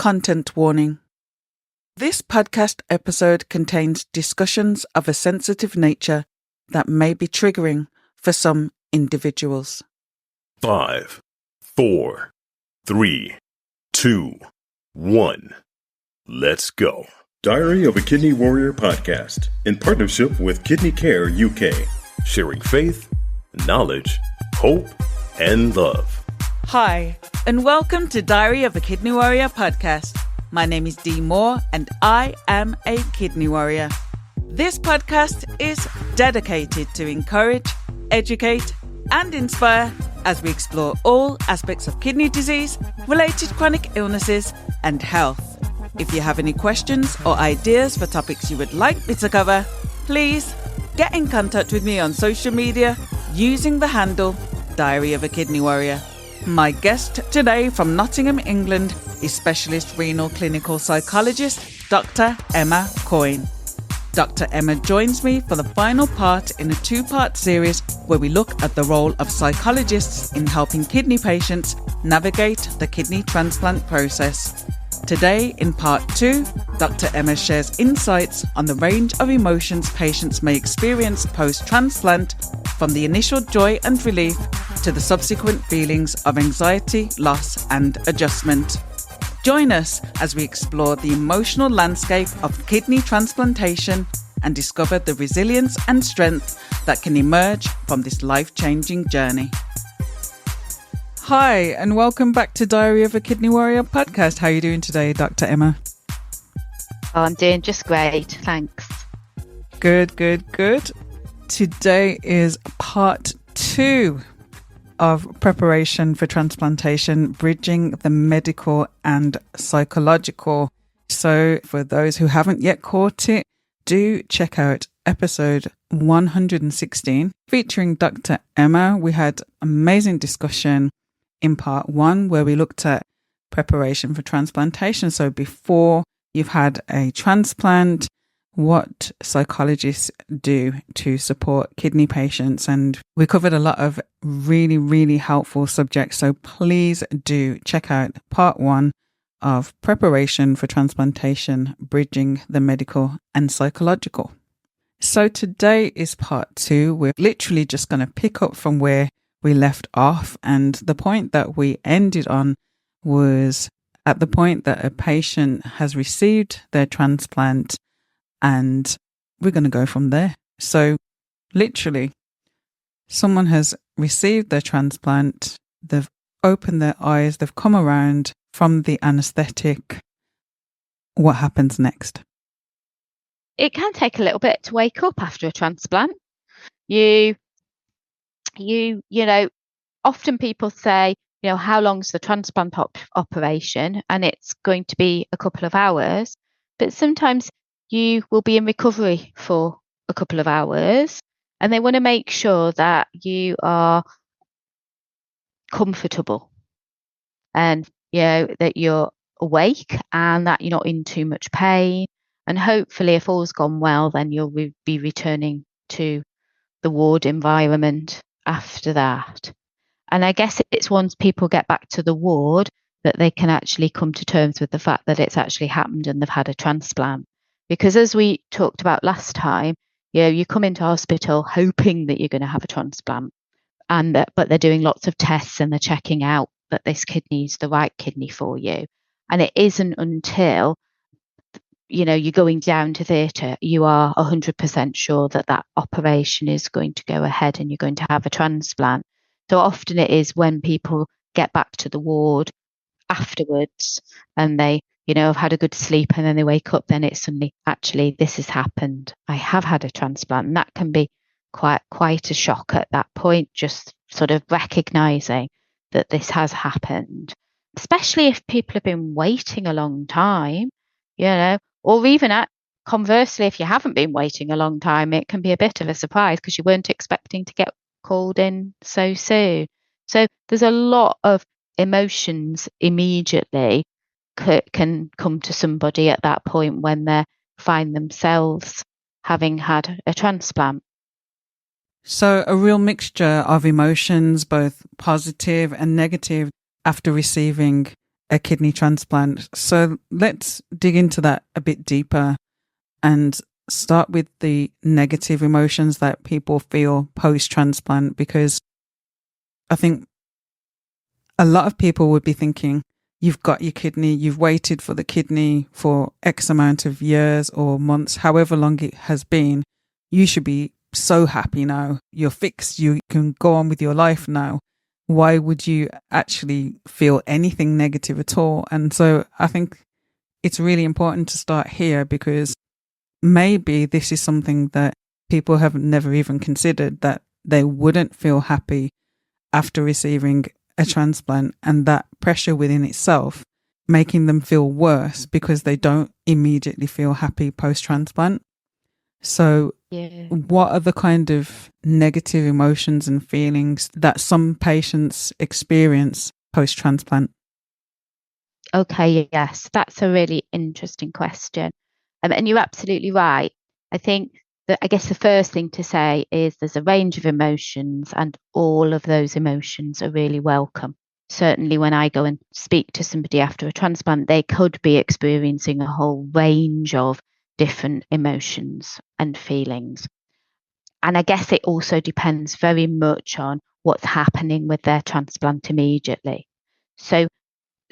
Content warning. This podcast episode contains discussions of a sensitive nature that may be triggering for some individuals. 5, 4, 3, 2, 1. Let's go. Diary of a Kidney Warrior podcast in partnership with Kidney Care UK, sharing faith, knowledge, hope, and love. Hi, and welcome to Diary of a Kidney Warrior podcast. My name is Dee Moore, and I am a kidney warrior. This podcast is dedicated to encourage, educate, and inspire as we explore all aspects of kidney disease, related chronic illnesses, and health. If you have any questions or ideas for topics you would like me to cover, please get in contact with me on social media using the handle Diary of a Kidney Warrior. My guest today from Nottingham, England is specialist renal clinical psychologist Dr. Emma Coyne. Dr. Emma joins me for the final part in a two-part series where we look at the role of psychologists in helping kidney patients navigate the kidney transplant process. Today, in part 2, Dr. Emma shares insights on the range of emotions patients may experience post-transplant, from the initial joy and relief to the subsequent feelings of anxiety, loss, and adjustment. Join us as we explore the emotional landscape of kidney transplantation and discover the resilience and strength that can emerge from this life-changing journey. Hi, and welcome back to Diary of a Kidney Warrior podcast. How are you doing today, Dr. Emma? Oh, I'm doing just great, thanks. Good. Today is part 2 of preparation for transplantation, bridging the medical and psychological. So for those who haven't yet caught it, do check out episode 116 featuring Dr. Emma. We had amazing discussion in part 1 where we looked at preparation for transplantation. So before you've had a transplant, what psychologists do to support kidney patients. And we covered a lot of really helpful subjects. So please do check out part 1 of preparation for transplantation, bridging the medical and psychological. So today is part 2. We're literally just going to pick up from where we left off. And the point that we ended on was at the point that a patient has received their transplant, and we're going to go from there. So literally, someone has received their transplant, they've opened their eyes, they've come around from the anesthetic. What happens next? It can take a little bit to wake up after a transplant. You know, often people say, how long's the transplant operation? And it's going to be a couple of hours. But sometimes you will be in recovery for a couple of hours, and they want to make sure that you are comfortable and that you're awake and that you're not in too much pain. And hopefully, if all's gone well, then you'll be returning to the ward environment after that. And I guess it's once people get back to the ward that they can actually come to terms with the fact that it's actually happened and they've had a transplant. Because as we talked about last time, you come into hospital hoping that you're going to have a transplant, but they're doing lots of tests and they're checking out that this kidney is the right kidney for you. And it isn't until you're going down to theatre, you are 100% sure that that operation is going to go ahead and you're going to have a transplant. So often it is when people get back to the ward afterwards and they have had a good sleep, and then they wake up, then it's suddenly, actually, this has happened. I have had a transplant. And that can be quite a shock at that point, just sort of recognising that this has happened, especially if people have been waiting a long time, or even conversely, if you haven't been waiting a long time, it can be a bit of a surprise because you weren't expecting to get called in so soon. So there's a lot of emotions immediately can come to somebody at that point when they find themselves having had a transplant. So a real mixture of emotions, both positive and negative, after receiving a kidney transplant. So let's dig into that a bit deeper and start with the negative emotions that people feel post-transplant, because I think a lot of people would be thinking, you've got your kidney, you've waited for the kidney for X amount of years or months, however long it has been. You should be so happy now. You're fixed. You can go on with your life now. Why would you actually feel anything negative at all? And so I think it's really important to start here, because maybe this is something that people have never even considered, that they wouldn't feel happy after receiving a transplant, and that pressure within itself making them feel worse because they don't immediately feel happy post-transplant. So what are the kind of negative emotions and feelings that some patients experience post-transplant? Okay, yes, that's a really interesting question. And you're absolutely right. I think that, I guess the first thing to say is there's a range of emotions, and all of those emotions are really welcome. Certainly when I go and speak to somebody after a transplant, they could be experiencing a whole range of different emotions and feelings. And I guess it also depends very much on what's happening with their transplant immediately. So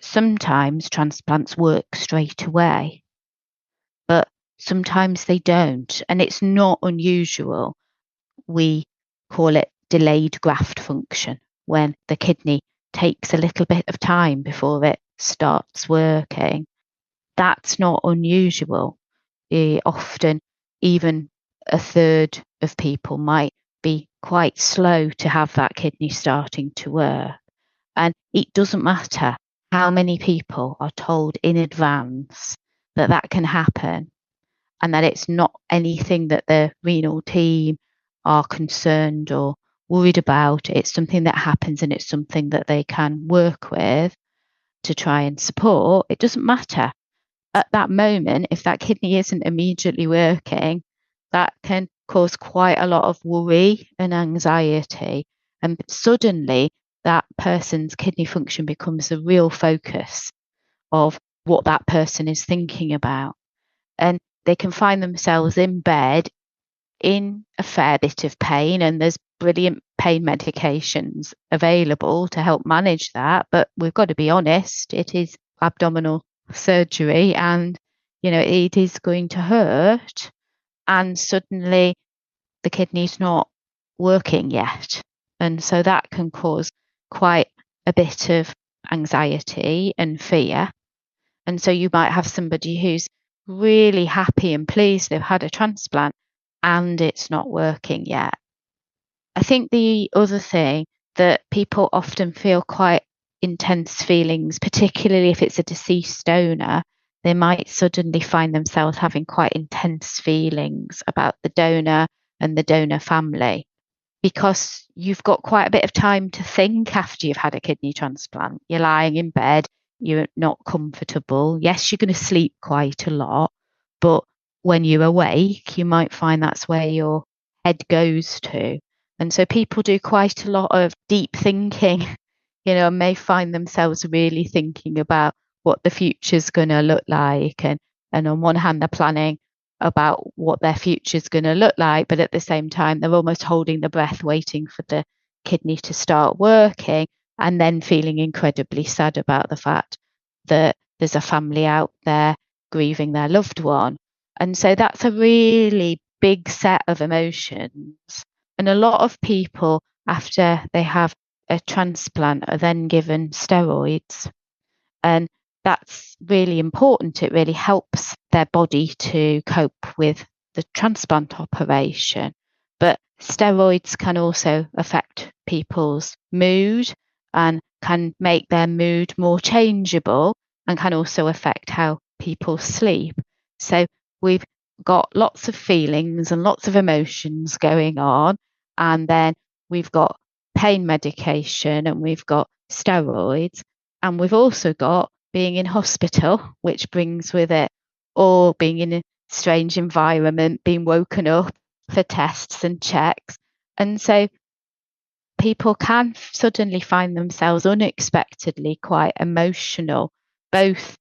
sometimes transplants work straight away, but sometimes they don't. And it's not unusual. We call it delayed graft function, when the kidney takes a little bit of time before it starts working. That's not unusual. Often, even a third of people might be quite slow to have that kidney starting to work. And it doesn't matter how many people are told in advance that that can happen, and that it's not anything that the renal team are concerned or worried about. It's something that happens, and it's something that they can work with to try and support. It doesn't matter. At that moment, if that kidney isn't immediately working, that can cause quite a lot of worry and anxiety. And suddenly that person's kidney function becomes the real focus of what that person is thinking about. And they can find themselves in bed in a fair bit of pain, and there's brilliant pain medications available to help manage that. But we've got to be honest, it is abdominal surgery, and it is going to hurt. And suddenly the kidney's not working yet. And so that can cause quite a bit of anxiety and fear. And so you might have somebody who's really happy and pleased they've had a transplant, and it's not working yet. I think the other thing that people often feel quite intense feelings, particularly if it's a deceased donor, they might suddenly find themselves having quite intense feelings about the donor and the donor family, because you've got quite a bit of time to think after you've had a kidney transplant. You're lying in bed, you're not comfortable. Yes, you're going to sleep quite a lot, but when you're awake, you might find that's where your head goes to. And so people do quite a lot of deep thinking, may find themselves really thinking about what the future's going to look like. And on one hand, they're planning about what their future's going to look like, but at the same time, they're almost holding the breath, waiting for the kidney to start working, and then feeling incredibly sad about the fact that there's a family out there grieving their loved one. And so that's a really big set of emotions. And a lot of people, after they have a transplant, are then given steroids. And that's really important. It really helps their body to cope with the transplant operation. But steroids can also affect people's mood and can make their mood more changeable, and can also affect how people sleep. So we've got lots of feelings and lots of emotions going on, and then we've got pain medication, and we've got steroids, and we've also got being in hospital, which brings with it, or being in a strange environment, being woken up for tests and checks. And so people can suddenly find themselves unexpectedly quite emotional both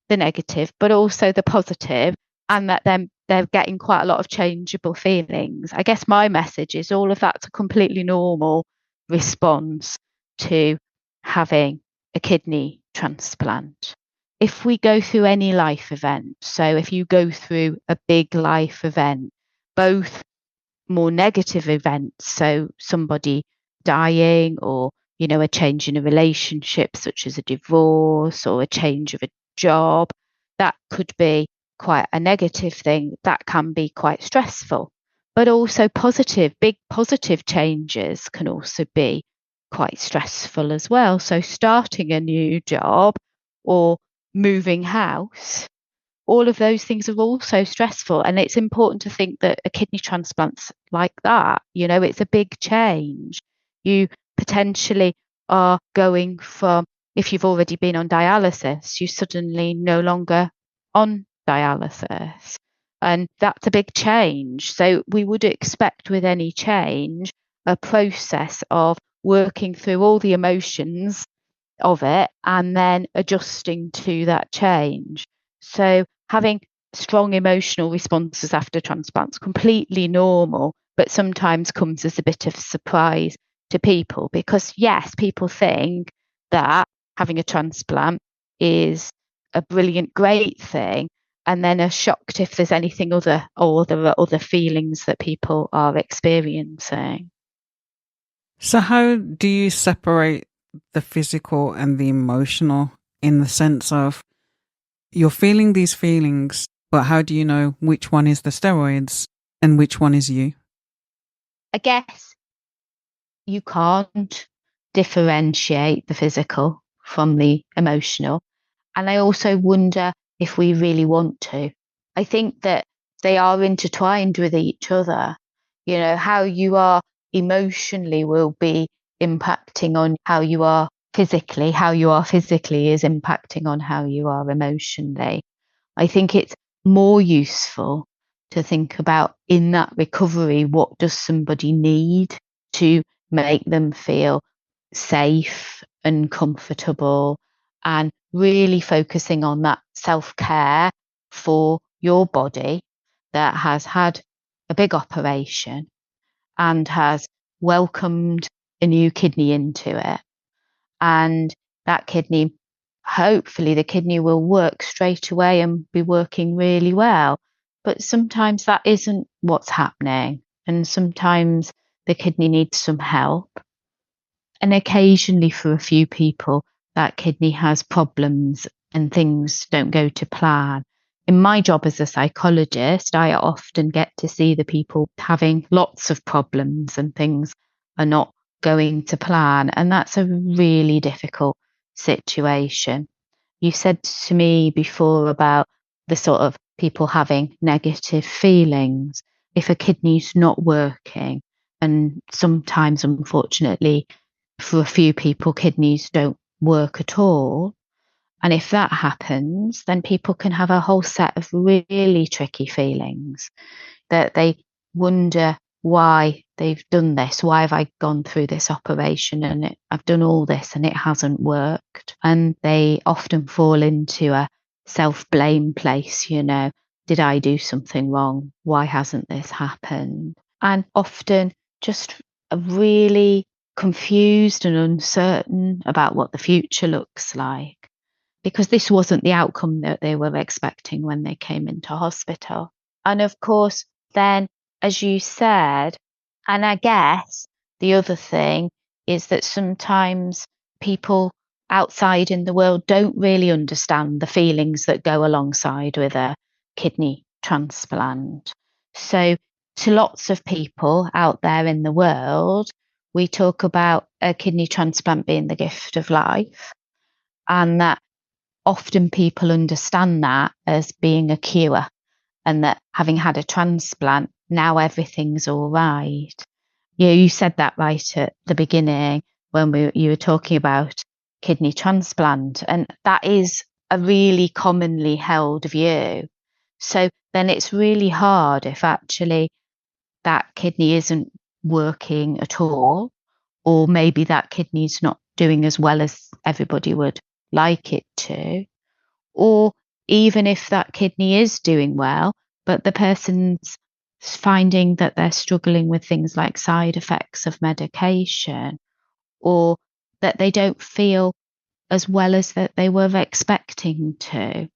the negative, but also the positive, and that then they're getting quite a lot of changeable feelings. I guess my message is all of that's a completely normal response to having a kidney transplant. If we go through any life event, so if you go through a big life event, both more negative events, so somebody dying or, a change in a relationship, such as a divorce or a change of a job, that could be quite a negative thing. That can be quite stressful. But also big positive changes can also be quite stressful as well. So starting a new job or moving house, all of those things are also stressful. And it's important to think that a kidney transplant's like that. It's a big change. You potentially are going from, if you've already been on dialysis, you suddenly no longer on dialysis. And that's a big change. So we would expect with any change a process of working through all the emotions of it and then adjusting to that change. So having strong emotional responses after transplants, completely normal, but sometimes comes as a bit of surprise to people because, yes, people think that having a transplant is a brilliant, great thing, and then are shocked if there's anything other or there are other feelings that people are experiencing. So how do you separate the physical and the emotional, in the sense of you're feeling these feelings, but how do you know which one is the steroids and which one is you? I guess you can't differentiate the physical from the emotional. And I also wonder if we really want to. I think that they are intertwined with each other. How you are emotionally will be impacting on how you are physically. How you are physically is impacting on how you are emotionally. I think it's more useful to think about in that recovery, what does somebody need to make them feel safe and comfortable, and really focusing on that self-care for your body that has had a big operation and has welcomed a new kidney into it. And that kidney, hopefully the kidney will work straight away and be working really well. But sometimes that isn't what's happening. And sometimes the kidney needs some help. And occasionally for a few people, that kidney has problems and things don't go to plan. In my job as a psychologist, I often get to see the people having lots of problems and things are not going to plan. And that's a really difficult situation. You said to me before about the sort of people having negative feelings. If a kidney's not working, and sometimes, unfortunately, for a few people, kidneys don't work at all. And if that happens, then people can have a whole set of really tricky feelings that they wonder why they've done this. Why have I gone through this operation and I've done all this and it hasn't worked? And they often fall into a self-blame place, did I do something wrong? Why hasn't this happened? And often just a really confused and uncertain about what the future looks like, because this wasn't the outcome that they were expecting when they came into hospital. And of course, then, as you said, and I guess the other thing is that sometimes people outside in the world don't really understand the feelings that go alongside with a kidney transplant. So to lots of people out there in the world, we talk about a kidney transplant being the gift of life, and that often people understand that as being a cure, and that having had a transplant, now everything's all right. Yeah, you said that right at the beginning when you were talking about kidney transplant, and that is a really commonly held view. So then it's really hard if actually that kidney isn't working at all, or maybe that kidney's not doing as well as everybody would like it to, Or even if that kidney is doing well, but the person's finding that they're struggling with things like side effects of medication, or that they don't feel as well as that they were expecting to.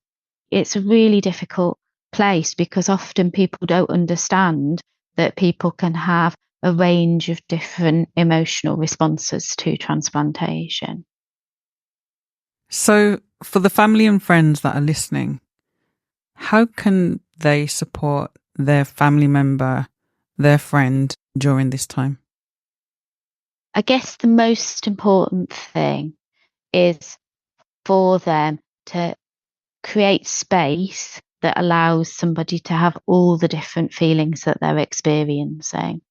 It's a really difficult place because often people don't understand that people can have a range of different emotional responses to transplantation. So, for the family and friends that are listening, how can they support their family member, their friend during this time? I guess the most important thing is for them to create space that allows somebody to have all the different feelings that they're experiencing,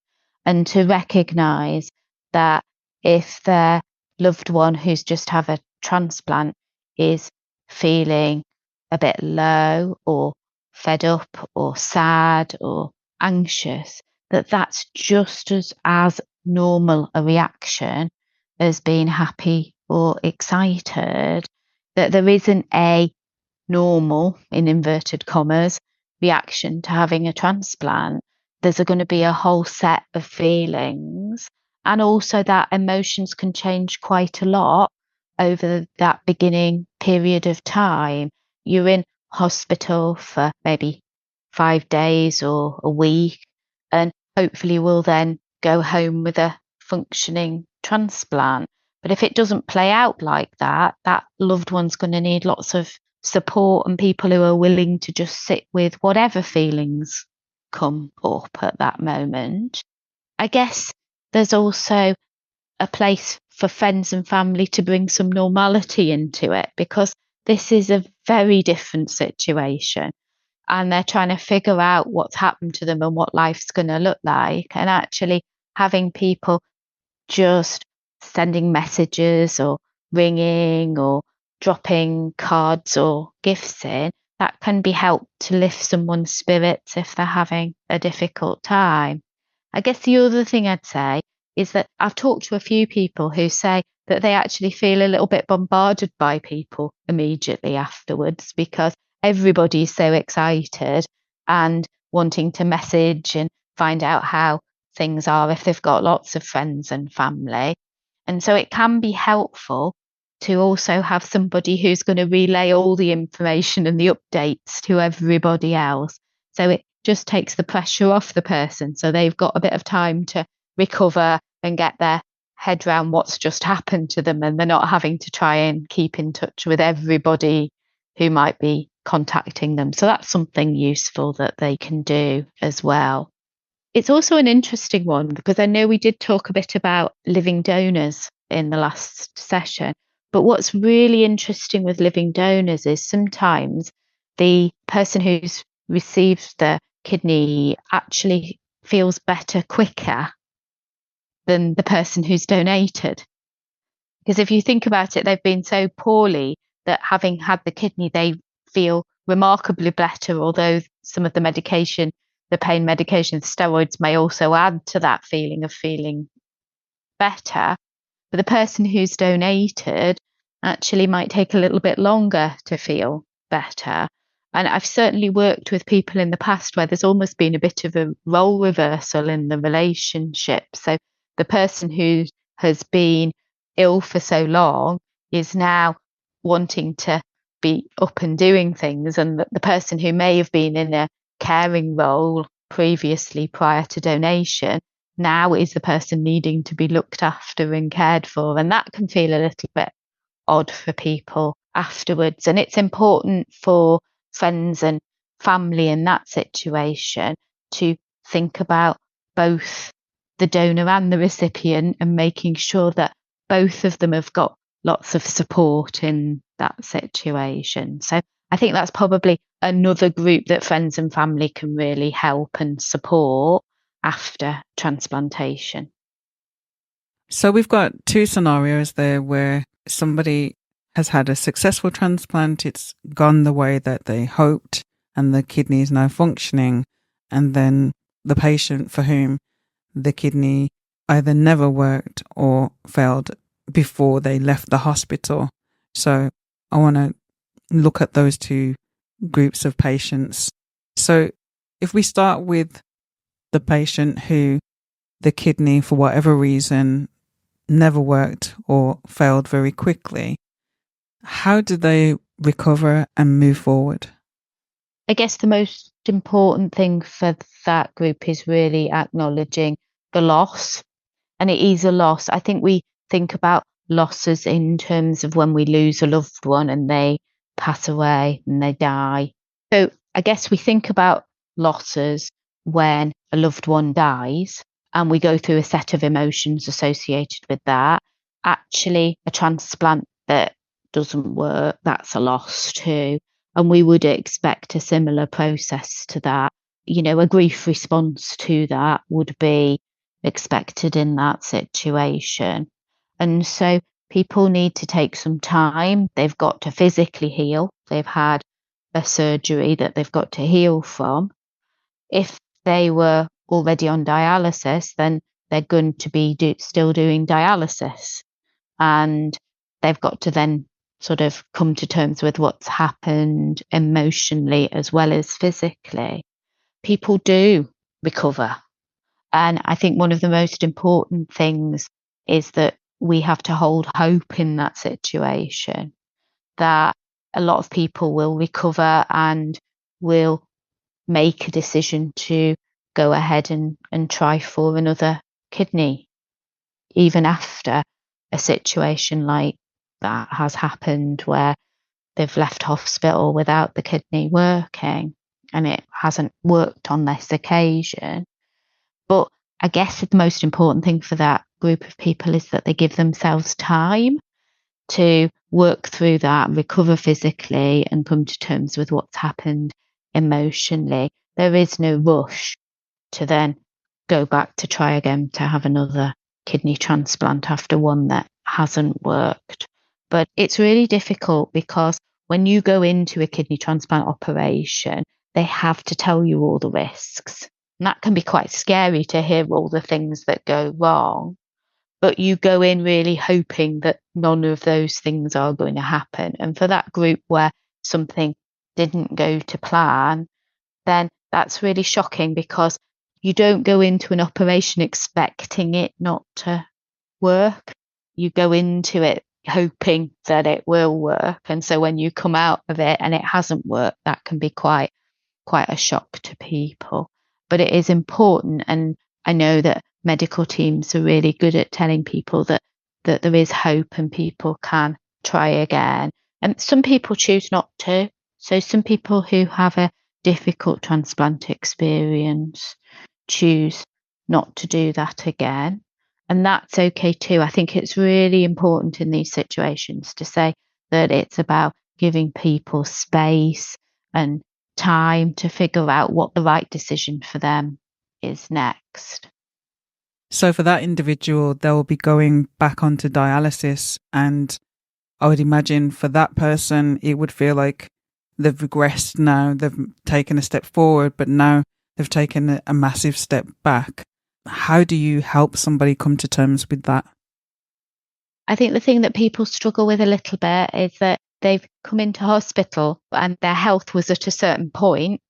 and to recognize that if their loved one who's just had a transplant is feeling a bit low or fed up or sad or anxious, that that's just as normal a reaction as being happy or excited, that there isn't a normal, in inverted commas, reaction to having a transplant. There's going to be a whole set of feelings, and also that emotions can change quite a lot over that beginning period of time. You're in hospital for maybe 5 days or a week, and hopefully will then go home with a functioning transplant. But if it doesn't play out like that, that loved one's going to need lots of support and people who are willing to just sit with whatever feelings come up at that moment. I guess there's also a place for friends and family to bring some normality into it, because this is a very different situation and they're trying to figure out what's happened to them and what life's going to look like. And actually having people just sending messages or ringing or dropping cards or gifts in, that can be helped to lift someone's spirits if they're having a difficult time. I guess the other thing I'd say is that I've talked to a few people who say that they actually feel a little bit bombarded by people immediately afterwards, because everybody's so excited and wanting to message and find out how things are if they've got lots of friends and family. And so it can be helpful to also have somebody who's going to relay all the information and the updates to everybody else. So it just takes the pressure off the person. So they've got a bit of time to recover and get their head around what's just happened to them. And they're not having to try and keep in touch with everybody who might be contacting them. So that's something useful that they can do as well. It's also an interesting one because I know we did talk a bit about living donors in the last session, but what's really interesting with living donors is sometimes the person who's received the kidney actually feels better quicker than the person who's donated. Because if you think about it, they've been so poorly that having had the kidney, they feel remarkably better, although some of the medication, the pain medication, the steroids may also add to that feeling of feeling better. But the person who's donated actually might take a little bit longer to feel better. And I've certainly worked with people in the past where there's almost been a bit of a role reversal in the relationship. So the person who has been ill for so long is now wanting to be up and doing things, and the person who may have been in a caring role previously prior to donation now is the person needing to be looked after and cared for, and that can feel a little bit odd for people afterwards. And it's important for friends and family in that situation to think about both the donor and the recipient and making sure that both of them have got lots of support in that situation. So I think that's probably another group that friends and family can really help and support after transplantation. So we've got two scenarios there where somebody has had a successful transplant, it's gone the way that they hoped, and the kidney is now functioning. And then the patient for whom the kidney either never worked or failed before they left the hospital. So I want to look at those two groups of patients. So if we start with the patient who the kidney, for whatever reason, never worked or failed very quickly, how do they recover and move forward? I guess the most important thing for that group is really acknowledging the loss. And it is a loss. I think we think about losses in terms of when we lose a loved one and they pass away and they die. So I guess we think about losses when a loved one dies, and we go through a set of emotions associated with that. Actually, a transplant that doesn't work, that's a loss too. And we would expect a similar process to that. A grief response to that would be expected in that situation. And so people need to take some time. They've got to physically heal. They've had a surgery that they've got to heal from. If they were already on dialysis, then they're going to be still doing dialysis. And they've got to then sort of come to terms with what's happened emotionally as well as physically. People do recover. And I think one of the most important things is that we have to hold hope in that situation, that a lot of people will recover and will make a decision to go ahead and try for another kidney, even after a situation like that has happened where they've left hospital without the kidney working and it hasn't worked on this occasion. But I guess the most important thing for that group of people is that they give themselves time to work through that, recover physically, and come to terms with what's happened emotionally. There is no rush to then go back to try again to have another kidney transplant after one that hasn't worked. But it's really difficult because when you go into a kidney transplant operation, they have to tell you all the risks. And that can be quite scary to hear all the things that go wrong. But you go in really hoping that none of those things are going to happen. And for that group where something didn't go to plan, then that's really shocking because you don't go into an operation expecting it not to work. You go into it hoping that it will work. And so when you come out of it and it hasn't worked, that can be quite a shock to people. But it is important, and I know that medical teams are really good at telling people that there is hope and people can try again. And some people choose not to. So some people who have a difficult transplant experience choose not to do that again. And that's okay too. I think it's really important in these situations to say that it's about giving people space and time to figure out what the right decision for them is next. So for that individual, they'll be going back onto dialysis, and I would imagine for that person, it would feel like they've regressed now. They've taken a step forward, but now they've taken a massive step back. How do you help somebody come to terms with that? I think the thing that people struggle with a little bit is that they've come into hospital and their health was at a certain point,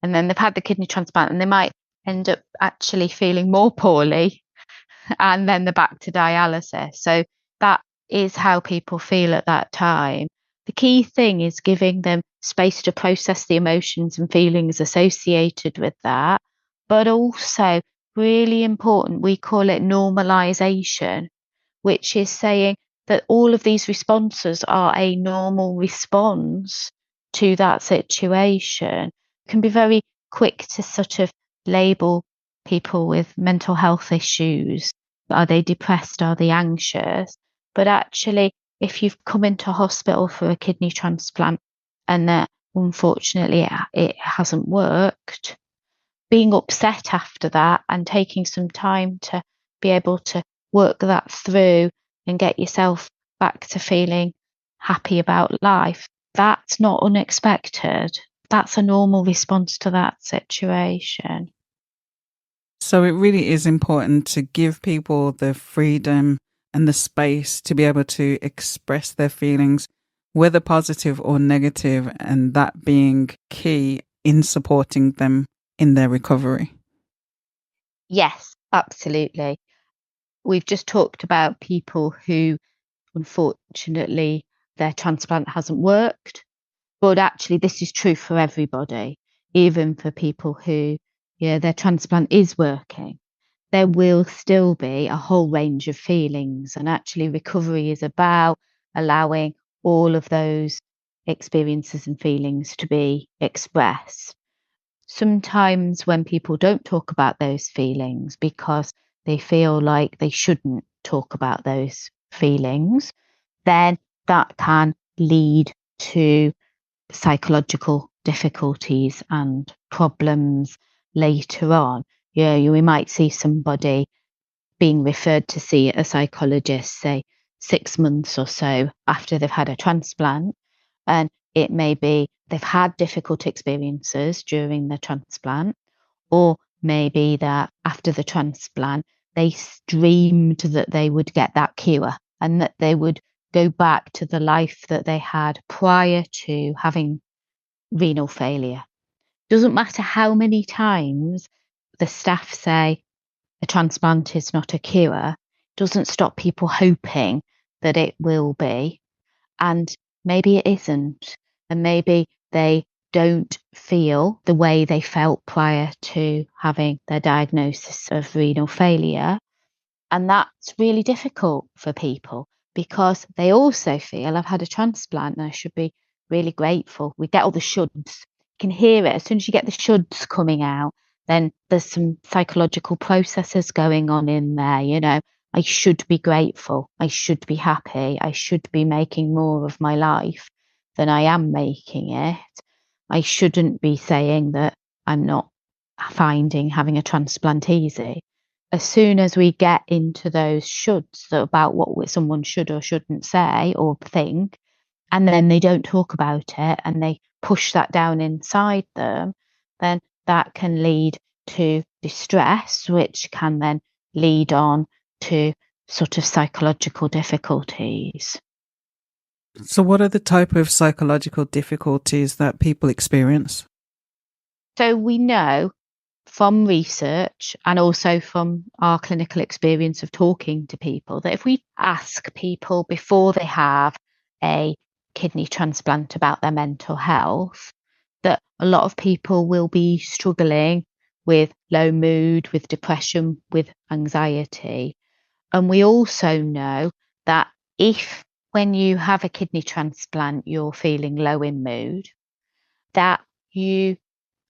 and then they've had the kidney transplant and they might end up actually feeling more poorly and then they're back to dialysis. So that is how people feel at that time. The key thing is giving them space to process the emotions and feelings associated with that, but also really important, we call it normalization, which is saying that all of these responses are a normal response to that situation. It can be very quick to sort of label people with mental health issues. Are they depressed? Are they anxious? But actually, if you've come into hospital for a kidney transplant and that unfortunately it hasn't worked, being upset after that and taking some time to be able to work that through and get yourself back to feeling happy about life, that's not unexpected. That's a normal response to that situation. So it really is important to give people the freedom and the space to be able to express their feelings whether positive or negative, and that being key in supporting them in their recovery. Yes, absolutely. We've just talked about people who, unfortunately, their transplant hasn't worked. But actually, this is true for everybody, even for people who, their transplant is working. There will still be a whole range of feelings. And actually, recovery is about allowing all of those experiences and feelings to be expressed. Sometimes when people don't talk about those feelings because they feel like they shouldn't talk about those feelings, then that can lead to psychological difficulties and problems later on. We might see somebody being referred to see a psychologist, say 6 months or so after they've had a transplant. And it may be they've had difficult experiences during the transplant, or maybe that after the transplant, they dreamed that they would get that cure and that they would go back to the life that they had prior to having renal failure. Doesn't matter how many times the staff say a transplant is not a cure, doesn't stop people hoping that it will be. And maybe it isn't. And maybe they don't feel the way they felt prior to having their diagnosis of renal failure. And that's really difficult for people because they also feel I've had a transplant and I should be really grateful. We get all the shoulds. You can hear it. As soon as you get the shoulds coming out, then there's some psychological processes going on in there. I should be grateful. I should be happy. I should be making more of my life than I am making it. I shouldn't be saying that I'm not finding having a transplant easy. As soon as we get into those shoulds about what someone should or shouldn't say or think, and then they don't talk about it and they push that down inside them, then that can lead to distress, which can then lead on to sort of psychological difficulties. So what are the type of psychological difficulties that people experience? So we know from research and also from our clinical experience of talking to people that if we ask people before they have a kidney transplant about their mental health, that a lot of people will be struggling with low mood, with depression, with anxiety. And we also know that if when you have a kidney transplant, you're feeling low in mood, that you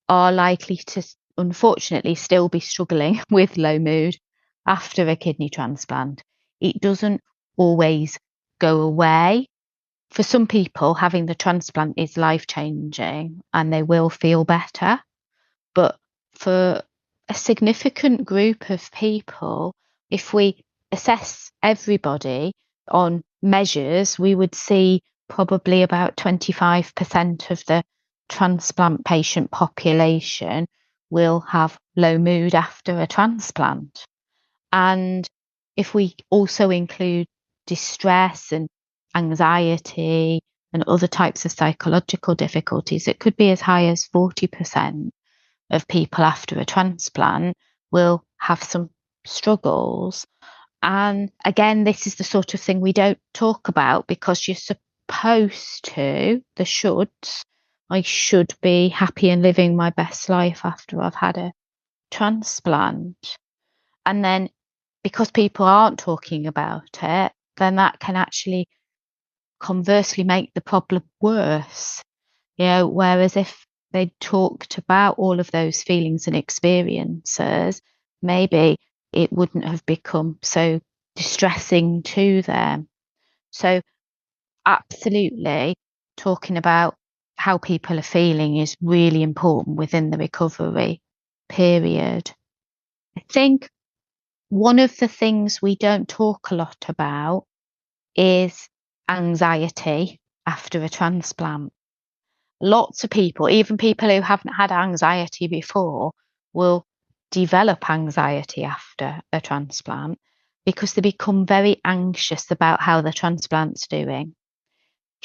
are likely to, unfortunately, still be struggling with low mood after a kidney transplant. It doesn't always go away. For some people, having the transplant is life-changing and they will feel better. But for a significant group of people, if we assess everybody on measures, we would see probably about 25% of the transplant patient population will have low mood after a transplant. And if we also include distress and anxiety and other types of psychological difficulties, it could be as high as 40% of people after a transplant will have some struggles. And again, this is the sort of thing we don't talk about because you're supposed to, the shoulds, I should be happy and living my best life after I've had a transplant. And then because people aren't talking about it, then that can actually conversely make the problem worse. Whereas if they talked about all of those feelings and experiences, maybe it wouldn't have become so distressing to them. So absolutely, talking about how people are feeling is really important within the recovery period. I think one of the things we don't talk a lot about is anxiety after a transplant. Lots of people, even people who haven't had anxiety before, will develop anxiety after a transplant because they become very anxious about how the transplant's doing.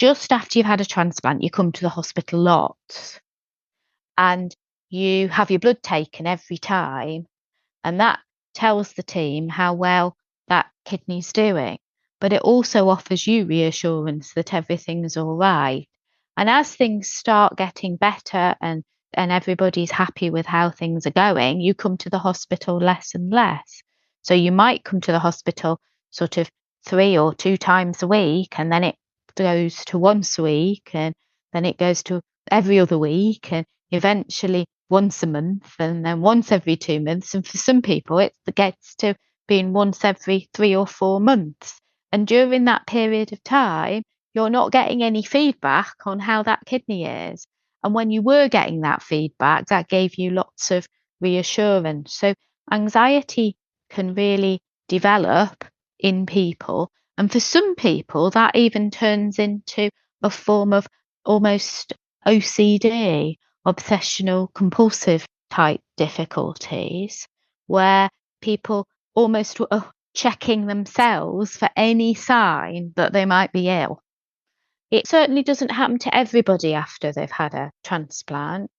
just after you've had a transplant, you come to the hospital lots and you have your blood taken every time. And that tells the team how well that kidney's doing. But it also offers you reassurance that everything's all right. And as things start getting better and everybody's happy with how things are going, you come to the hospital less and less. So you might come to the hospital sort of 3 or 2 times a week, and then it goes to once a week, and then it goes to every other week, and eventually once a month, and then once every 2 months. And for some people, it gets to being once every 3 or 4 months. And during that period of time, you're not getting any feedback on how that kidney is. And when you were getting that feedback, that gave you lots of reassurance. So anxiety can really develop in people. And for some people, that even turns into a form of almost OCD, obsessional compulsive type difficulties, where people almost are checking themselves for any sign that they might be ill. It certainly doesn't happen to everybody after they've had a transplant,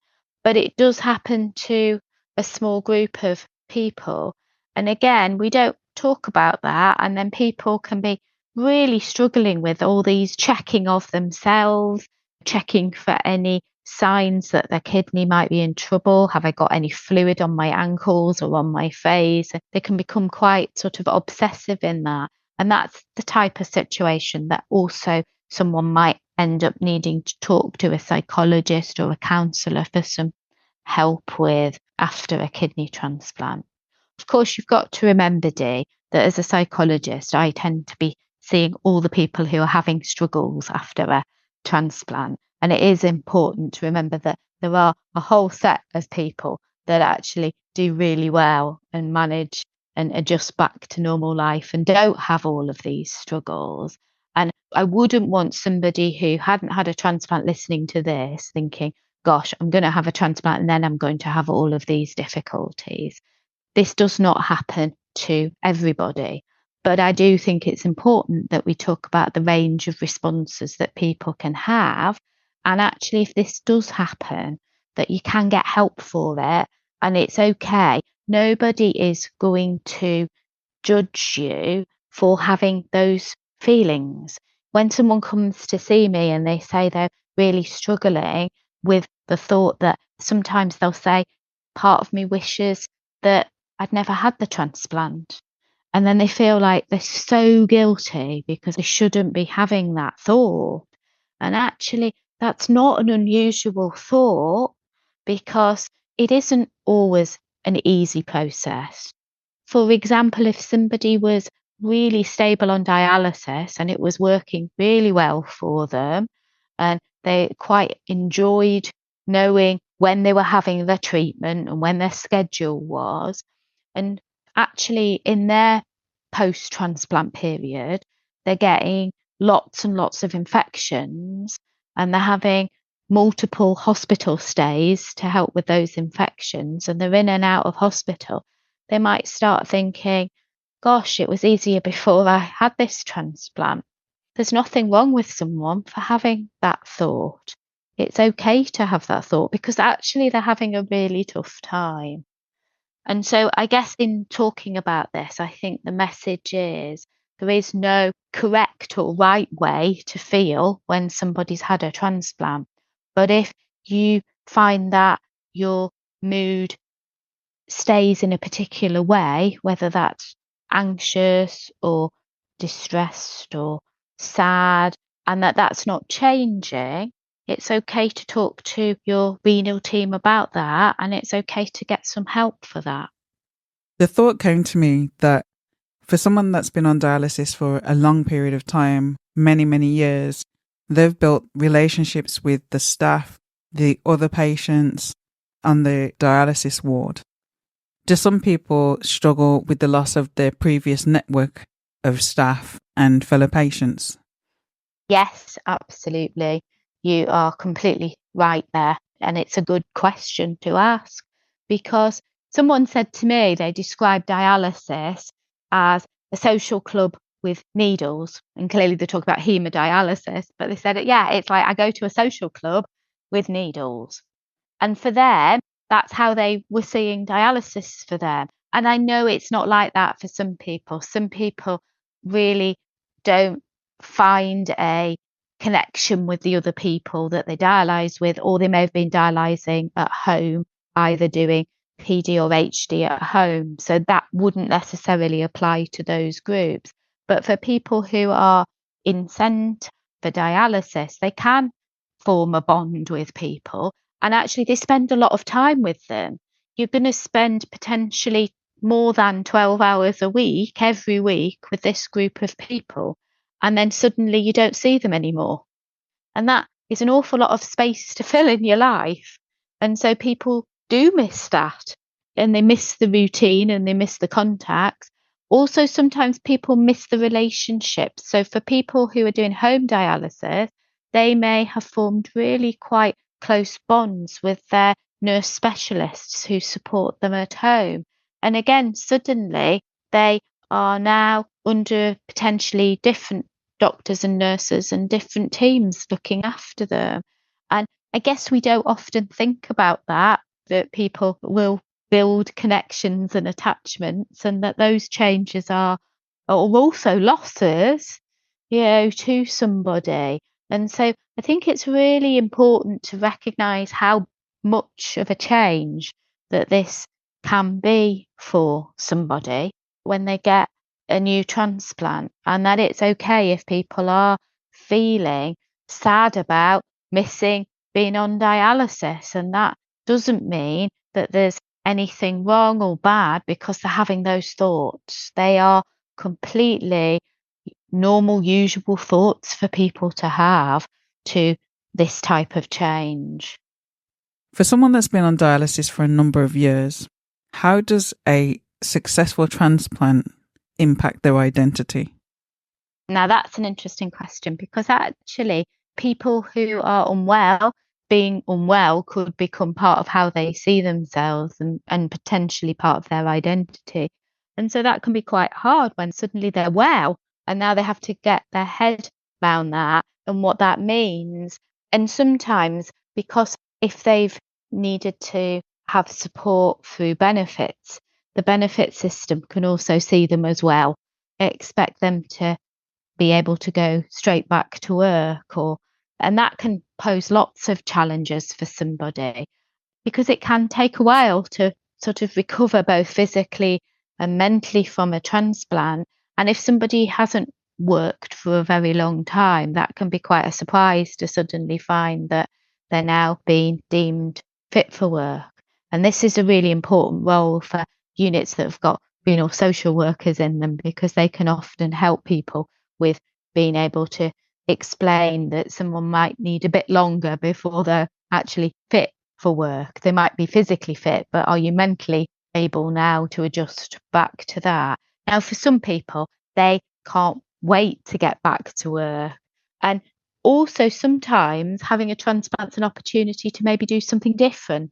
but it does happen to a small group of people. And again, we don't talk about that. And then people can be really struggling with all these checking of themselves, checking for any signs that their kidney might be in trouble. Have I got any fluid on my ankles or on my face? They can become quite sort of obsessive in that. And that's the type of situation that also someone might end up needing to talk to a psychologist or a counsellor for some help with after a kidney transplant. Of course, you've got to remember, Dee, that as a psychologist, I tend to be seeing all the people who are having struggles after a transplant. And it is important to remember that there are a whole set of people that actually do really well and manage and adjust back to normal life and don't have all of these struggles. And I wouldn't want somebody who hadn't had a transplant listening to this thinking, gosh, I'm going to have a transplant and then I'm going to have all of these difficulties. This does not happen to everybody. But I do think it's important that we talk about the range of responses that people can have. And actually, if this does happen, that you can get help for it and it's okay. Nobody is going to judge you for having those feelings. When someone comes to see me and they say they're really struggling with the thought that sometimes they'll say, part of me wishes that I'd never had the transplant. And then they feel like they're so guilty because they shouldn't be having that thought. And actually, that's not an unusual thought because it isn't always an easy process. For example, if somebody was really stable on dialysis and it was working really well for them and they quite enjoyed knowing when they were having their treatment and when their schedule was, and actually in their post-transplant period, they're getting lots and lots of infections and they're having multiple hospital stays to help with those infections and they're in and out of hospital, they might start thinking, gosh, it was easier before I had this transplant. There's nothing wrong with someone for having that thought. It's okay to have that thought because actually they're having a really tough time. And so I guess in talking about this, I think the message is there is no correct or right way to feel when somebody's had a transplant. But if you find that your mood stays in a particular way, whether that's anxious or distressed or sad, and that's not changing, it's okay to talk to your renal team about that, and it's okay to get some help for that. The thought came to me that for someone that's been on dialysis for a long period of time, many, many years, they've built relationships with the staff, the other patients on the dialysis ward. Do some people struggle with the loss of their previous network of staff and fellow patients? Yes, absolutely. You are completely right there. And it's a good question to ask because someone said to me they described dialysis as a social club with needles. And clearly they talk about hemodialysis, but they said, yeah, it's like I go to a social club with needles. And for them, that's how they were seeing dialysis for them. And I know it's not like that for some people. Some people really don't find a connection with the other people that they dialyse with, or they may have been dialysing at home, either doing PD or HD at home. So that wouldn't necessarily apply to those groups. But for people who are in centre for dialysis, they can form a bond with people. And actually, they spend a lot of time with them. You're going to spend potentially more than 12 hours a week, every week, with this group of people. And then suddenly you don't see them anymore. And that is an awful lot of space to fill in your life. And so people do miss that. And they miss the routine and they miss the contacts. Also, sometimes people miss the relationships. So for people who are doing home dialysis, they may have formed really quite close bonds with their nurse specialists who support them at home. And again, suddenly they are now under potentially different doctors and nurses and different teams looking after them. And I guess we don't often think about that people will build connections and attachments, and that those changes are also losses, to somebody. And so I think it's really important to recognise how much of a change that this can be for somebody when they get a new transplant, and that it's okay if people are feeling sad about missing being on dialysis. And that doesn't mean that there's anything wrong or bad because they're having those thoughts. They are completely normal, usual thoughts for people to have to this type of change. For someone that's been on dialysis for a number of years, how does a successful transplant impact their identity? Now, that's an interesting question, because actually people who are unwell, being unwell could become part of how they see themselves and potentially part of their identity. And so that can be quite hard when suddenly they're well and now they have to get their head around that and what that means. And sometimes, because if they've needed to have support through benefits, the benefit system can also see them as well, expect them to be able to go straight back to work, and that can pose lots of challenges for somebody, because it can take a while to sort of recover both physically and mentally from a transplant. And if somebody hasn't worked for a very long time, that can be quite a surprise to suddenly find that they're now being deemed fit for work. And this is a really important role for units that have got renal social workers in them, because they can often help people with being able to explain that someone might need a bit longer before they're actually fit for work. They might be physically fit, but are you mentally able now to adjust back to that? Now, for some people, they can't wait to get back to work. And also sometimes having a transplant's an opportunity to maybe do something different.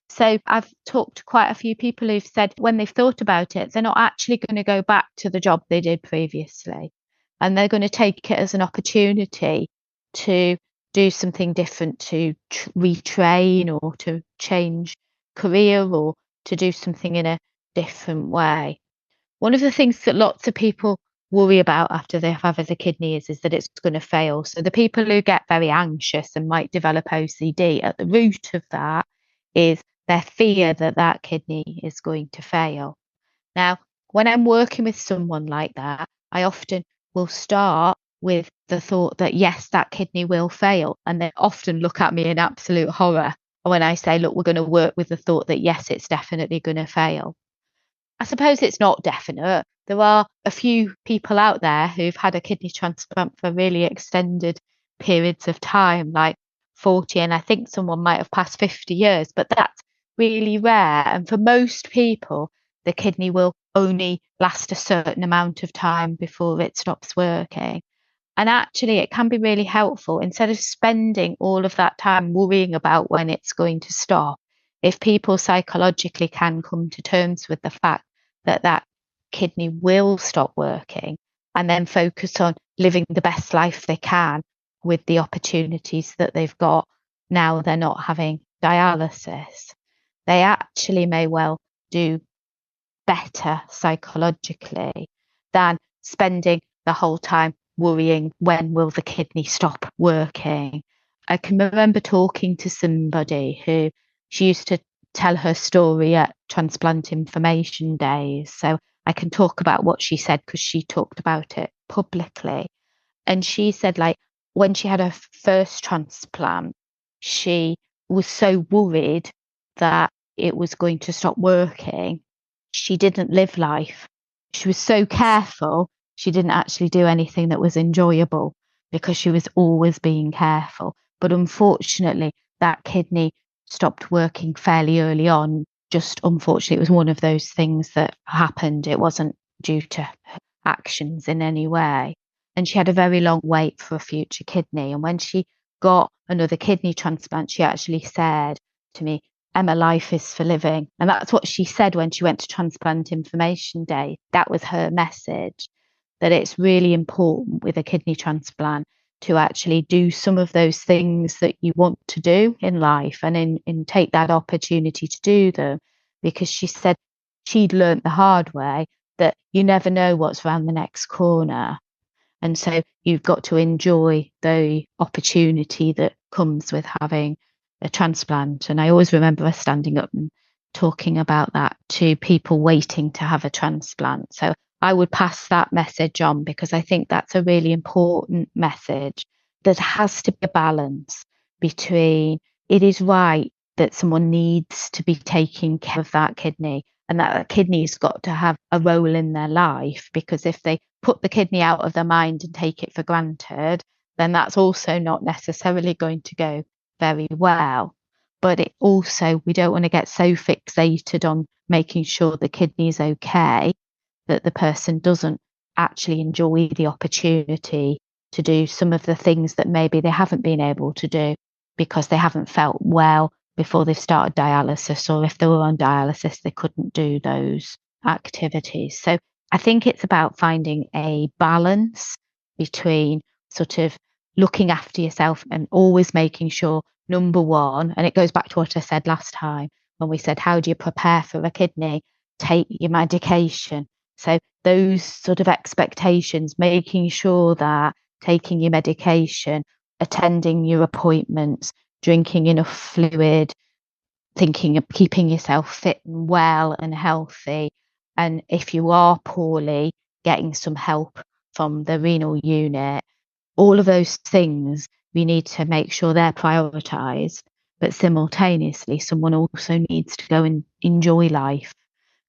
So I've talked to quite a few people who've said when they've thought about it, they're not actually going to go back to the job they did previously. And they're going to take it as an opportunity to do something different, to retrain or to change career or to do something in a different way. One of the things that lots of people worry about after they have a kidney is that it's going to fail. So the people who get very anxious and might develop OCD, at the root of that is their fear that that kidney is going to fail. Now, when I'm working with someone like that, I often will start with the thought that, yes, that kidney will fail. And they often look at me in absolute horror when I say, look, we're going to work with the thought that, yes, it's definitely going to fail. I suppose it's not definite. There are a few people out there who've had a kidney transplant for really extended periods of time, like 40, and I think someone might have passed 50 years, but that's really rare. And for most people, the kidney will only last a certain amount of time before it stops working. And actually, it can be really helpful, instead of spending all of that time worrying about when it's going to stop, if people psychologically can come to terms with the fact that that kidney will stop working and then focus on living the best life they can with the opportunities that they've got now they're not having dialysis. They actually may well do better psychologically than spending the whole time worrying, when will the kidney stop working? I can remember talking to somebody who, she used to tell her story at transplant information days. So I can talk about what she said because she talked about it publicly. And she said, like, when she had her first transplant, she was so worried that it was going to stop working. She didn't live life. She was so careful, she didn't actually do anything that was enjoyable because she was always being careful. But unfortunately, that kidney stopped working fairly early on. Just unfortunately, it was one of those things that happened. It wasn't due to actions in any way. And she had a very long wait for a future kidney. And when she got another kidney transplant, she actually said to me, "Emma, life is for living." And that's what she said when she went to Transplant Information Day. That was her message, that it's really important with a kidney transplant to actually do some of those things that you want to do in life and take that opportunity to do them. Because she said she'd learnt the hard way that you never know what's around the next corner. And so you've got to enjoy the opportunity that comes with having a transplant. And I always remember us standing up and talking about that to people waiting to have a transplant. So I would pass that message on because I think that's a really important message. There has to be a balance between, it is right that someone needs to be taking care of that kidney, and that kidney's got to have a role in their life, because if they put the kidney out of their mind and take it for granted, then that's also not necessarily going to go very well. But it also, we don't want to get so fixated on making sure the kidney is okay that the person doesn't actually enjoy the opportunity to do some of the things that maybe they haven't been able to do because they haven't felt well before they've started dialysis, or if they were on dialysis, they couldn't do those activities. So I think it's about finding a balance between sort of looking after yourself and always making sure, number one, and it goes back to what I said last time when we said, how do you prepare for a kidney? Take your medication. So those sort of expectations, making sure that taking your medication, attending your appointments, drinking enough fluid, thinking of keeping yourself fit and well and healthy. And if you are poorly, getting some help from the renal unit. All of those things, we need to make sure they're prioritised. But simultaneously, someone also needs to go and enjoy life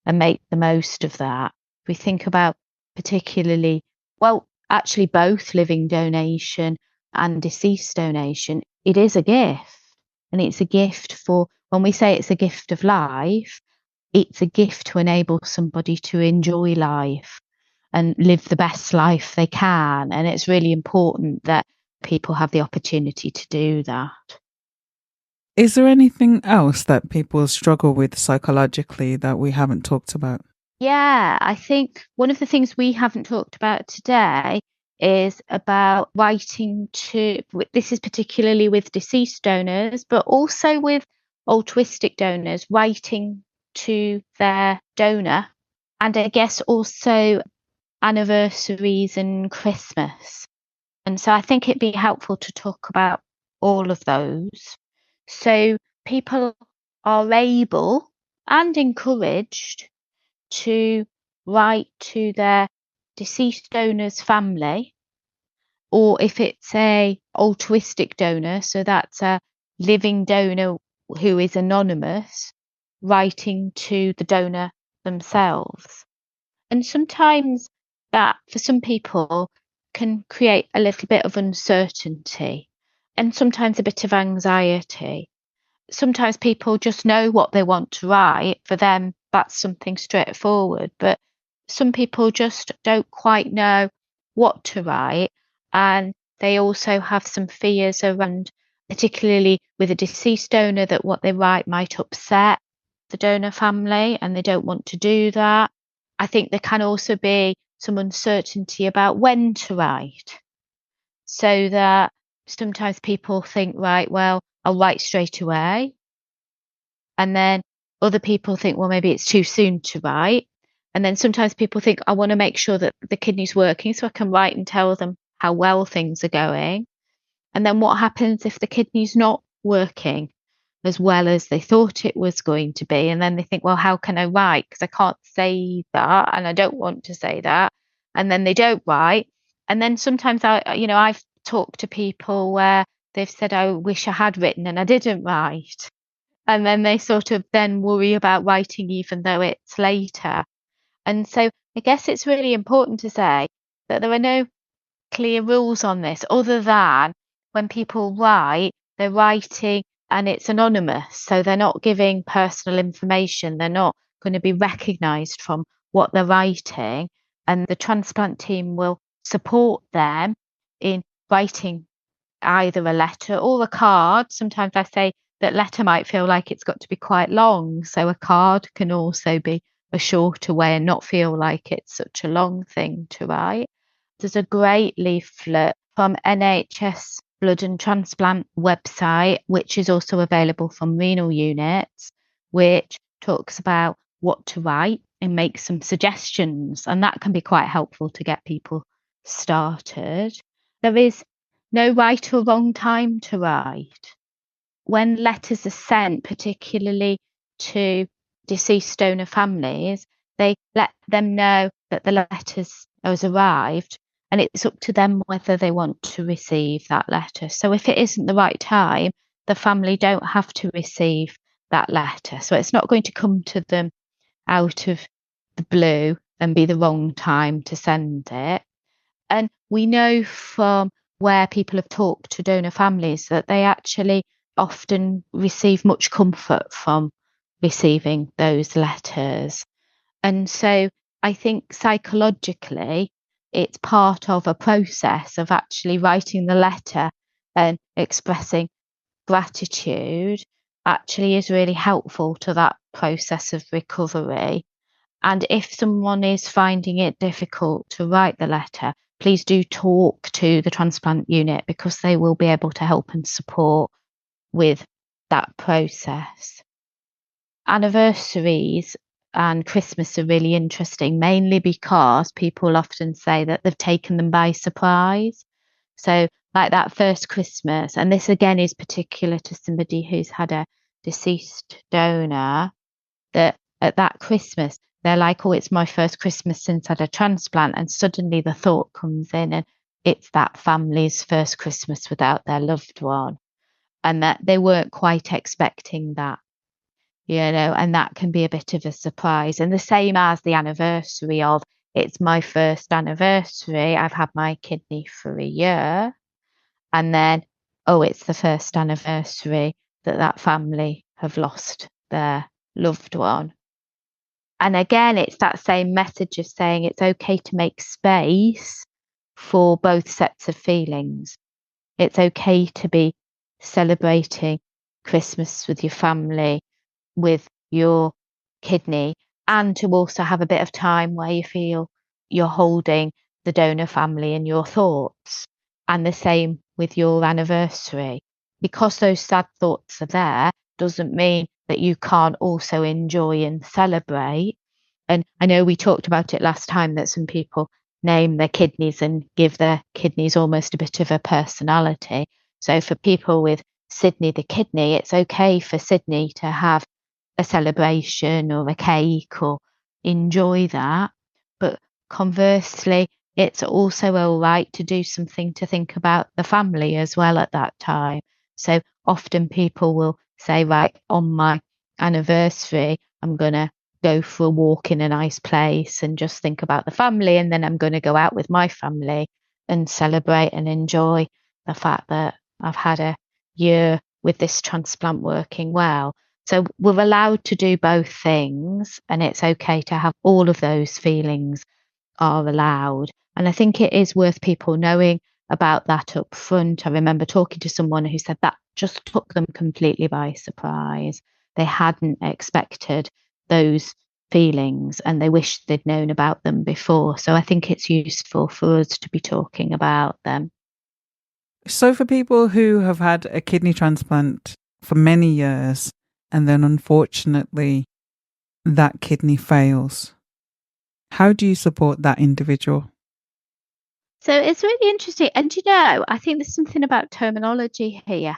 and make the most of that. We think about particularly, well, actually both living donation and deceased donation, it is a gift. And it's a gift for, when we say it's a gift of life, it's a gift to enable somebody to enjoy life and live the best life they can. And it's really important that people have the opportunity to do that. Is there anything else that people struggle with psychologically that we haven't talked about? Yeah, I think one of the things we haven't talked about today is about writing to, this is particularly with deceased donors, but also with altruistic donors, writing to their donor. And I guess also anniversaries and Christmas. And so I think it'd be helpful to talk about all of those. So people are able and encouraged to write to their deceased donor's family, or if it's a altruistic donor, so that's a living donor who is anonymous, writing to the donor themselves. And sometimes that, for some people, can create a little bit of uncertainty and sometimes a bit of anxiety. Sometimes people just know what they want to write. For them, that's something straightforward. But some people just don't quite know what to write. And they also have some fears around, particularly with a deceased donor, that what they write might upset the donor family and they don't want to do that. I think there can also be some uncertainty about when to write. So that sometimes people think, right, well, I'll write straight away. And then other people think, well, maybe it's too soon to write. And then sometimes people think, I want to make sure that the kidney's working so I can write and tell them how well things are going. And then what happens if the kidney's not working as well as they thought it was going to be? And then they think, well, how can I write? Because I can't say that and I don't want to say that. And then they don't write. And then sometimes I've talked to people where they've said, I wish I had written and I didn't write. And then they sort of then worry about writing even though it's later. And so I guess it's really important to say that there are no clear rules on this other than when people write, they're writing and it's anonymous. So they're not giving personal information. They're not going to be recognised from what they're writing. And the transplant team will support them in writing either a letter or a card. Sometimes I say that letter might feel like it's got to be quite long. So a card can also be a shorter way and not feel like it's such a long thing to write. There's a great leaflet from NHS Blood and Transplant website, which is also available from renal units, which talks about what to write and makes some suggestions. And that can be quite helpful to get people started. There is no right or wrong time to write. When letters are sent, particularly to deceased donor families, they let them know that the letters has arrived, and it's up to them whether they want to receive that letter. So if it isn't the right time, the family don't have to receive that letter. So it's not going to come to them out of the blue and be the wrong time to send it. And we know from where people have talked to donor families that they actually often receive much comfort from receiving those letters. And so I think psychologically, it's part of a process of actually writing the letter and expressing gratitude actually is really helpful to that process of recovery. And if someone is finding it difficult to write the letter, please do talk to the transplant unit because they will be able to help and support with that process. Anniversaries and Christmas are really interesting, mainly because people often say that they've taken them by surprise. So like that first Christmas, and this again is particular to somebody who's had a deceased donor, that at that Christmas, they're like, oh, it's my first Christmas since I had a transplant. And suddenly the thought comes in and it's that family's first Christmas without their loved one. And that they weren't quite expecting that, and that can be a bit of a surprise. And the same as the anniversary of, it's my first anniversary. I've had my kidney for a year. And then, oh, it's the first anniversary that family have lost their loved one. And again, it's that same message of saying it's okay to make space for both sets of feelings. It's okay to be celebrating Christmas with your family, with your kidney, and to also have a bit of time where you feel you're holding the donor family in your thoughts. And the same with your anniversary. Because those sad thoughts are there, doesn't mean that you can't also enjoy and celebrate. And I know we talked about it last time that some people name their kidneys and give their kidneys almost a bit of a personality. So for people with Sydney the kidney, it's okay for Sydney to have a celebration or a cake or enjoy that. But conversely, it's also all right to do something to think about the family as well at that time. So often people will say, right, on my anniversary, I'm going to go for a walk in a nice place and just think about the family. And then I'm going to go out with my family and celebrate and enjoy the fact that I've had a year with this transplant working well. So we're allowed to do both things, and it's okay to have all of those feelings are allowed. And I think it is worth people knowing about that up front. I remember talking to someone who said that just took them completely by surprise. They hadn't expected those feelings and they wish they'd known about them before. So I think it's useful for us to be talking about them. So for people who have had a kidney transplant for many years and then unfortunately that kidney fails, how do you support that individual? So it's really interesting. And I think there's something about terminology here,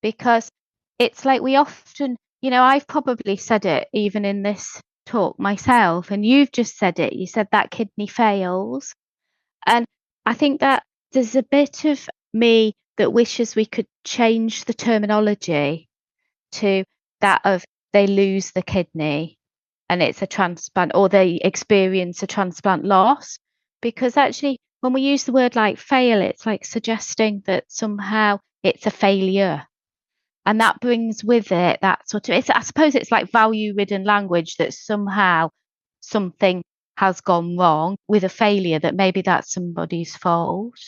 because it's like we often, I've probably said it even in this talk myself, and you've just said it. You said that kidney fails. And I think that there's a bit of me that wishes we could change the terminology to that of they lose the kidney and it's a transplant, or they experience a transplant loss. Because actually, when we use the word like fail, it's like suggesting that somehow it's a failure. And that brings with it that sort of, I suppose it's like value ridden language, that somehow something has gone wrong with a failure, that maybe that's somebody's fault.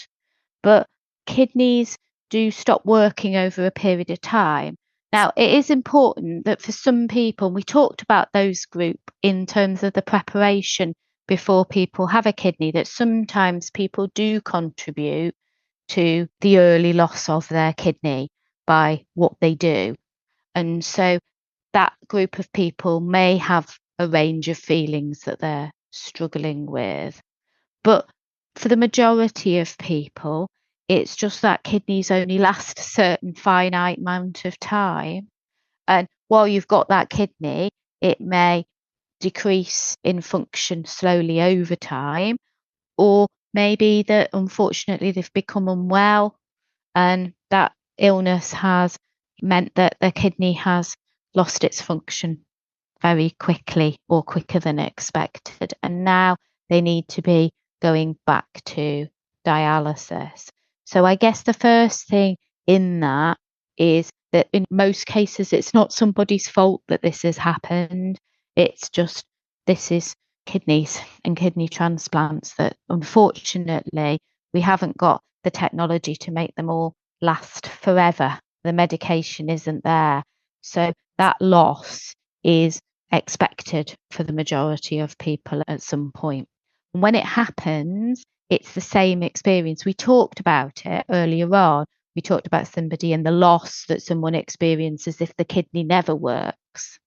But kidneys do stop working over a period of time. Now, it is important that for some people, we talked about those group in terms of the preparation before people have a kidney, that sometimes people do contribute to the early loss of their kidney by what they do. And so that group of people may have a range of feelings that they're struggling with. But for the majority of people, it's just that kidneys only last a certain finite amount of time. And while you've got that kidney, it may decrease in function slowly over time, or maybe that unfortunately they've become unwell and that illness has meant that their kidney has lost its function very quickly or quicker than expected. And now they need to be going back to dialysis. So I guess the first thing in that is that in most cases, it's not somebody's fault that this has happened. It's just, this is kidneys and kidney transplants that unfortunately we haven't got the technology to make them all last forever. The medication isn't there. So that loss is expected for the majority of people at some point. And when it happens, it's the same experience. We talked about it earlier on. We talked about somebody and the loss that someone experiences if the kidney never works.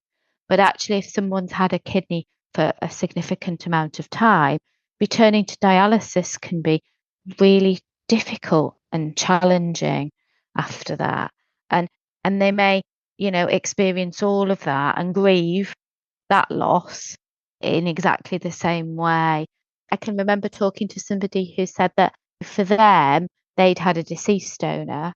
But actually, if someone's had a kidney for a significant amount of time, returning to dialysis can be really difficult and challenging after that. And they may, experience all of that and grieve that loss in exactly the same way. I can remember talking to somebody who said that for them, they'd had a deceased donor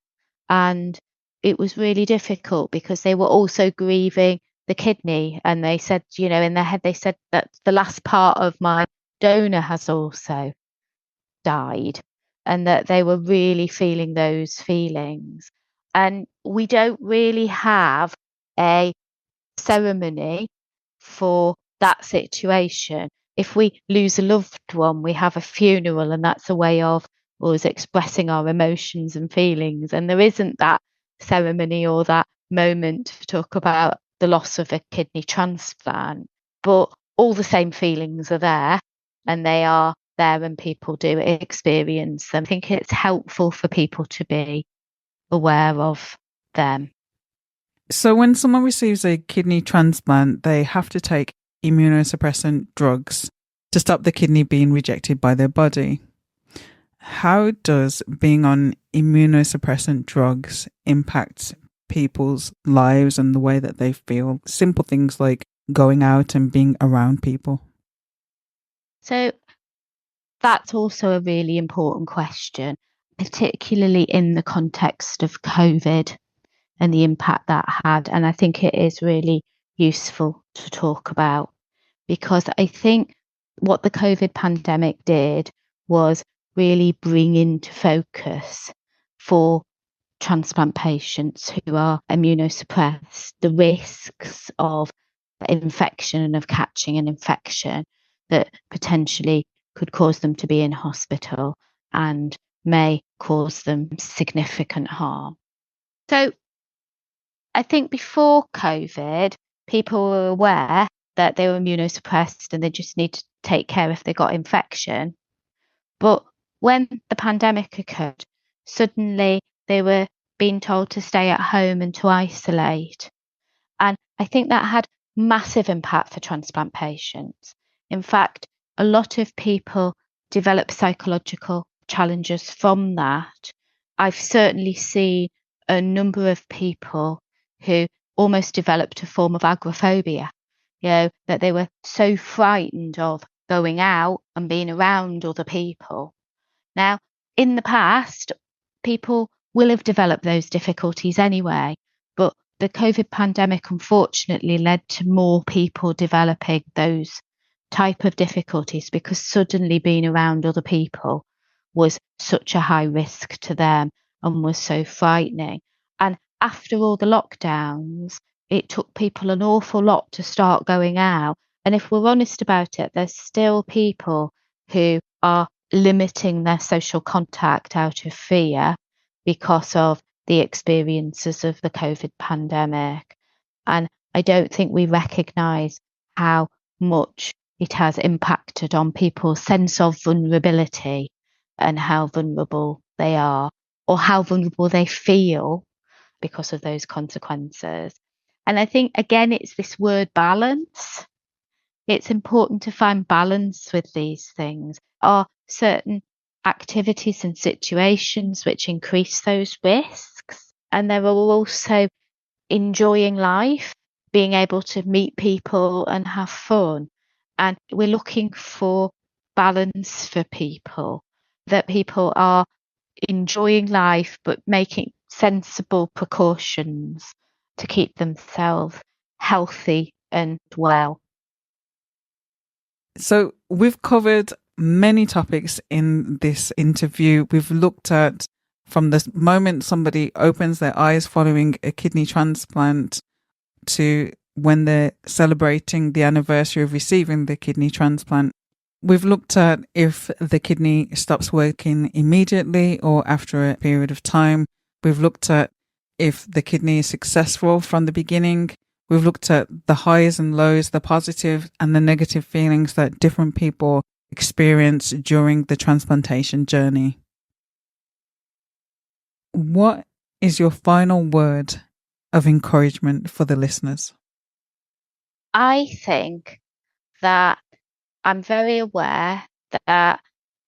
and it was really difficult because they were also grieving the kidney. And they said, in their head, they said that the last part of my donor has also died, and that they were really feeling those feelings. And we don't really have a ceremony for that situation. If we lose a loved one, we have a funeral, and that's a way of us expressing our emotions and feelings. And there isn't that ceremony or that moment to talk about the loss of a kidney transplant, but all the same feelings are there, and they are there and people do experience them. I think it's helpful for people to be aware of them. So when someone receives a kidney transplant, they have to take immunosuppressant drugs to stop the kidney being rejected by their body. How does being on immunosuppressant drugs impact people's lives and the way that they feel? Simple things like going out and being around people. So that's also a really important question, particularly in the context of COVID and the impact that had. And I think it is really useful to talk about, because I think what the COVID pandemic did was really bring into focus for transplant patients who are immunosuppressed the risks of infection and of catching an infection that potentially could cause them to be in hospital and may cause them significant harm. So I think before COVID, people were aware that they were immunosuppressed and they just need to take care if they got infection. But when the pandemic occurred, suddenly they were being told to stay at home and to isolate. And I think that had massive impact for transplant patients. In fact, a lot of people develop psychological challenges from that. I've certainly seen a number of people who almost developed a form of agoraphobia, that they were so frightened of going out and being around other people. Now, in the past, people will have developed those difficulties anyway, but the COVID pandemic unfortunately led to more people developing those type of difficulties because suddenly being around other people was such a high risk to them and was so frightening. And after all the lockdowns, it took people an awful lot to start going out. And if we're honest about it, there's still people who are limiting their social contact out of fear because of the experiences of the COVID pandemic. And I don't think we recognise how much it has impacted on people's sense of vulnerability and how vulnerable they are or how vulnerable they feel because of those consequences. And I think, again, it's this word balance. It's important to find balance with these things. Are certain activities and situations which increase those risks? And there are also enjoying life, being able to meet people and have fun. And we're looking for balance for people, that people are enjoying life but making sensible precautions to keep themselves healthy and well. So we've covered many topics in this interview. We've looked at from the moment somebody opens their eyes following a kidney transplant to when they're celebrating the anniversary of receiving the kidney transplant. We've looked at if the kidney stops working immediately or after a period of time. We've looked at if the kidney is successful from the beginning. We've looked at the highs and lows, the positive and the negative feelings that different people experience during the transplantation journey. What is your final word of encouragement for the listeners? I think that I'm very aware that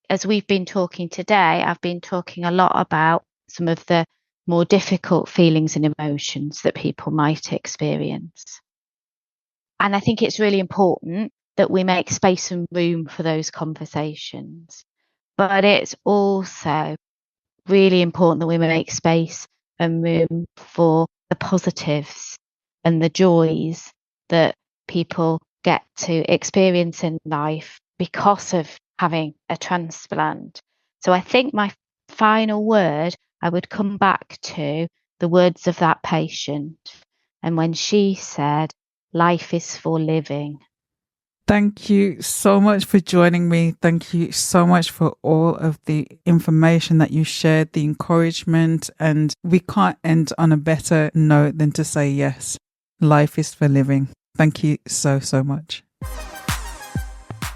as we've been talking today, I've been talking a lot about some of the more difficult feelings and emotions that people might experience. And I think it's really important that we make space and room for those conversations. But it's also really important that we make space and room for the positives and the joys that people get to experience in life because of having a transplant. So I think my final word, I would come back to the words of that patient. And when she said, "Life is for living." Thank you so much for joining me. Thank you so much for all of the information that you shared, the encouragement, and we can't end on a better note than to say yes, life is for living. Thank you so, so much.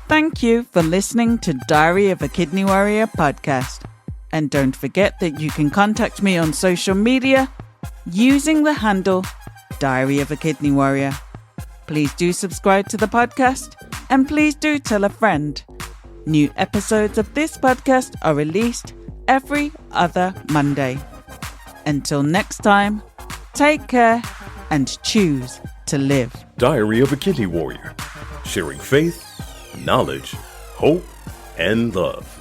Thank you for listening to Diary of a Kidney Warrior podcast. And don't forget that you can contact me on social media using the handle Diary of a Kidney Warrior. Please do subscribe to the podcast and please do tell a friend. New episodes of this podcast are released every other Monday. Until next time, take care and choose to live. Diary of a Kidney Warrior, sharing faith, knowledge, hope, and love.